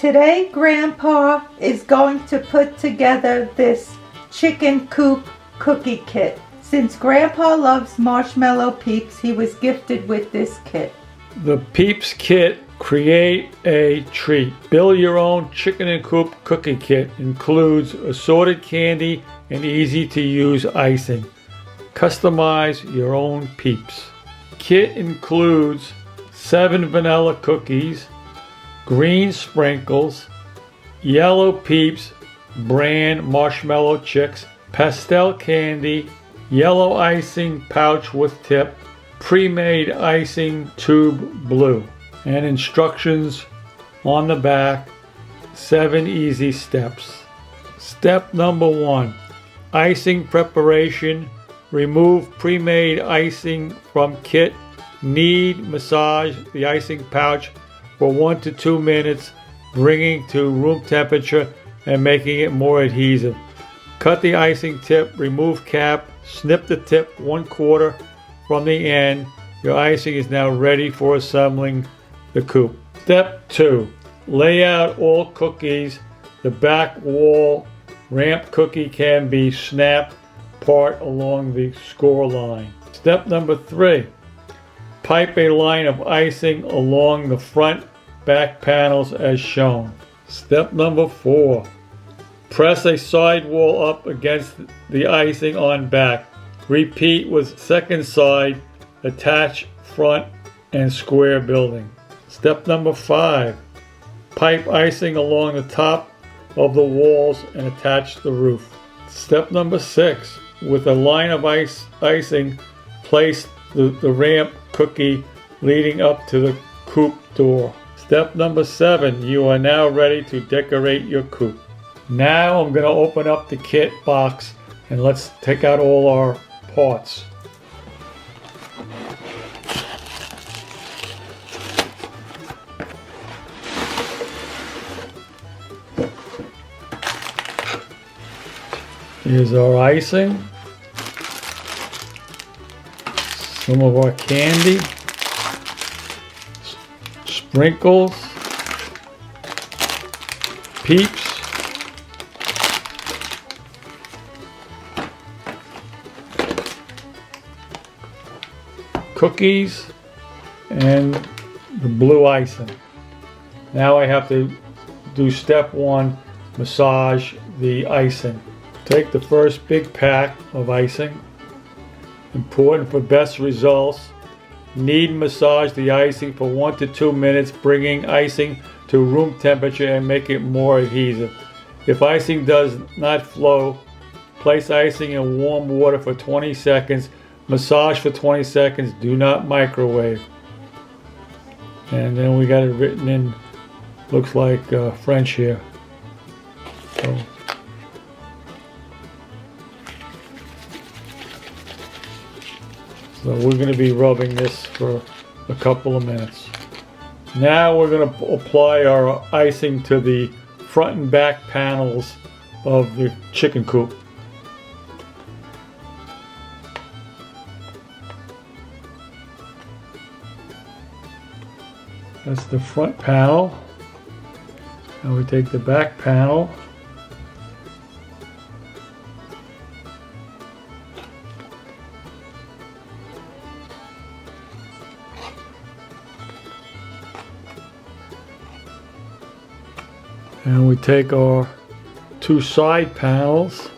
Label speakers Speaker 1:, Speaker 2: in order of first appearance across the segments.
Speaker 1: Today Grandpa is going to put together this Chickn Coop cookie kit. Since Grandpa loves marshmallow Peeps, he was gifted with this kit.
Speaker 2: The Peeps kit, create a treat. Build your own Chickn Coop cookie kit. Includes assorted candy and easy to use icing. Customize your own Peeps. Kit includes 7 vanilla cookies, green sprinkles, yellow Peeps brand marshmallow chicks, pastel candy, yellow icing pouch with tip, pre-made icing tube blue, and instructions on the back, 7 easy steps. Step number 1, icing preparation. Remove pre-made icing from kit. Knead, massage the icing pouch for 1 to 2 minutes, bringing to room temperature and making it more adhesive. Cut the icing tip, remove cap, snip the tip 1/4 from the end. Your icing is now ready for assembling the coop. Step 2, lay out all cookies. The back wall ramp cookie can be snapped part along the score line. Step number 3, pipe a line of icing along the front back panels as shown. Step number 4, press a side wall up against the icing on back. Repeat with second side, attach front and square building. Step number 5, pipe icing along the top of the walls and attach the roof. Step number 6, with a line of icing, place the ramp cookie leading up to the coop door. Step number 7, you are now ready to decorate your coop. Now I'm going to open up the kit box and let's take out all our parts. Here's our icing, some of our candy, sprinkles, Peeps, cookies, and the blue icing. Now I have to do step 1, massage the icing. Take the first big pack of icing. Important for best results. Knead and massage the icing for 1 to 2 minutes, bringing icing to room temperature and make it more adhesive. If icing does not flow, place icing in warm water for 20 seconds. Massage for 20 seconds. Do not microwave. And then we got it written in, looks like French here. So we're going to be rubbing this for a couple of minutes. Now we're going to apply our icing to the front and back panels of the Chickn Coop. That's the front panel. Now we take the back panel. And we take our 2 side panels.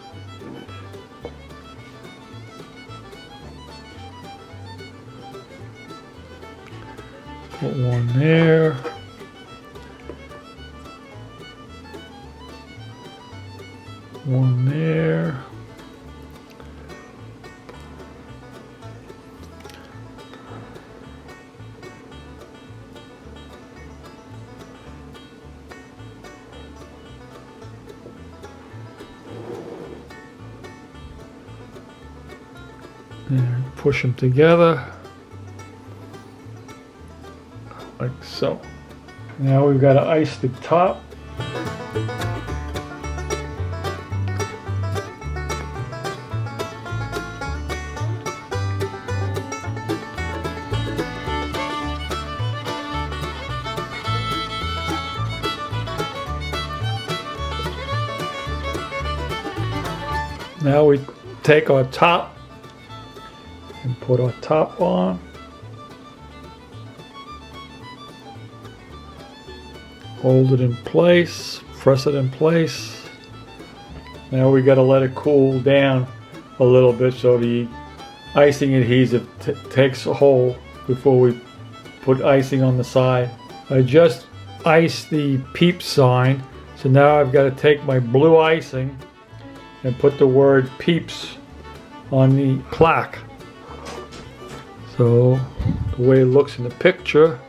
Speaker 2: Put one there. One there. And push them together like so. Now we've got to ice the top. Now we take our top and put our top on. Hold it in place, press it in place. Now we got to let it cool down a little bit so the icing adhesive takes a hold before we put icing on the side. I just iced the Peeps sign, so now I've got to take my blue icing and put the word Peeps on the plaque. So the way it looks in the picture.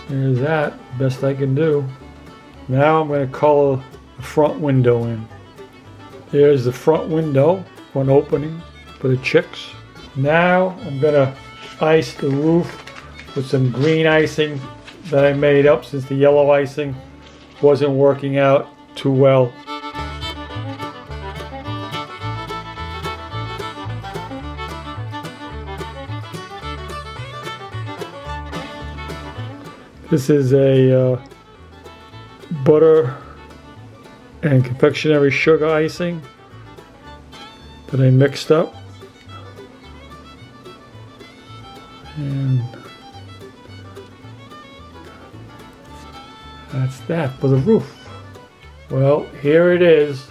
Speaker 2: There's that, best I can do. Now I'm going to color the front window in. There's the front window, front opening for the chicks. Now I'm going to ice the roof with some green icing that I made up since the yellow icing wasn't working out too well. This is a butter and confectionery sugar icing that I mixed up. And that's that for the roof. Well, here it is,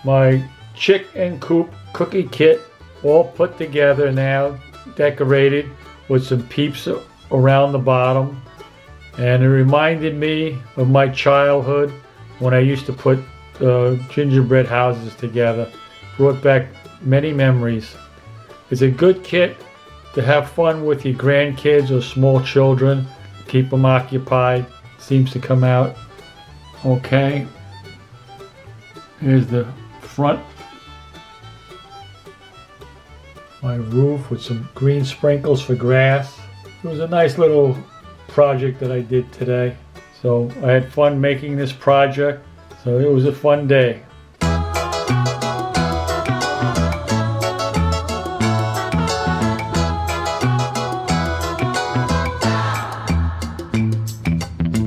Speaker 2: my Chickn Coop cookie kit, all put together now, decorated with some Peeps around the bottom. And it reminded me of my childhood when I used to put gingerbread houses together. Brought back many memories. It's a good kit to have fun with your grandkids or small children. Keep them occupied. Seems to come out okay. Here's the front. My roof with some green sprinkles for grass. It was a nice little project that I did today. So I had fun making this project. So it was a fun day.